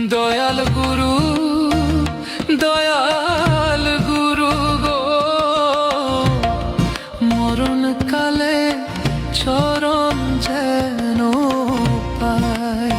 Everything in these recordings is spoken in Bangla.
দয়াল গুরু, দয়াল গুরু গো, মরণ কালে চরণ যেন পাই।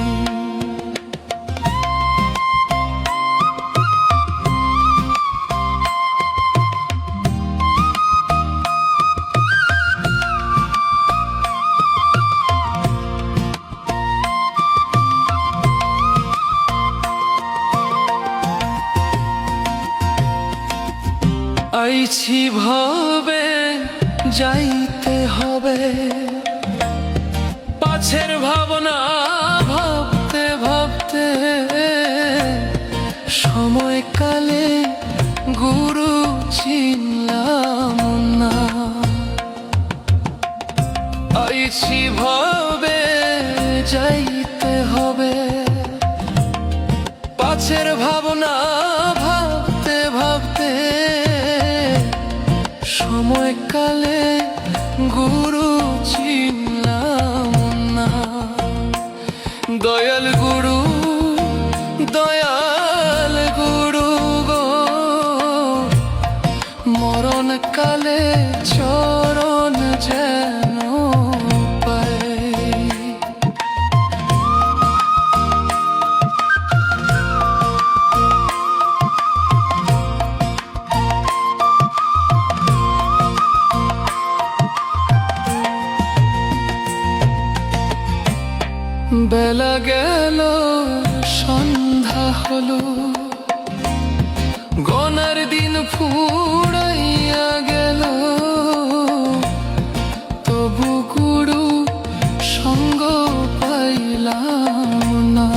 আইছি ভবে যাইতে হবে, পাছের ভাবনা ভাবতে ভাবতে সময়কালে গুরু চিনলাম না। আইছি ভবে যাইতে হবে, পাছের ভাবনা ভাবতে ভাবতে সময়কালে গুরু চিনলাম না। দয়াল গুরু, দয়াল গুরু গো, মরণ কালে চরণ যেন পাই। বেলা গেল সন্ধ্যা হলো, গনার দিন ফুরাইয়া গেল, তবু গুরু সঙ্গ পাইলাম না।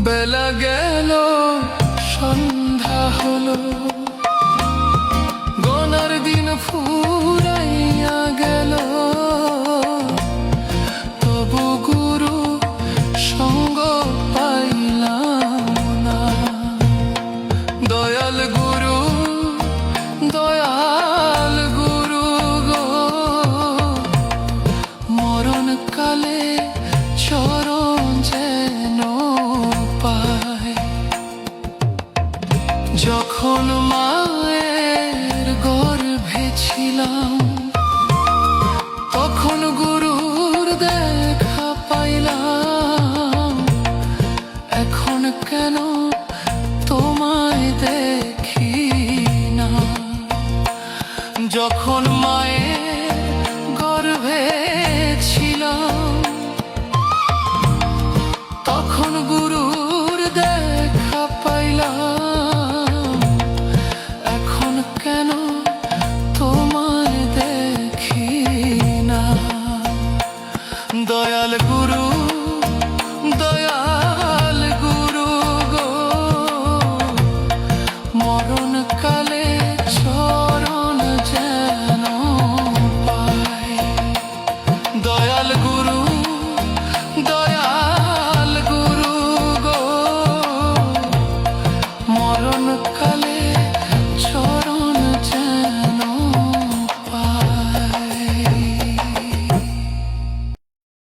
বেলা গেল সন্ধ্যা হলো, গনার দিন ফুরাইয়া গেল, তবু গুরু সঙ্গ পাইলাম না। দয়াল গুরু, দয়াল গুরু গো, মরণ কালে চরণ যেন পাই। যখন মায়ের গর্ভে ছিলাম, তখন গুরুর দেখা পাইলাম, এখন কেন তোমায় দেখি না। যখন মায়ের গর্ভে ছিলাম, তখন গুরুর দেখা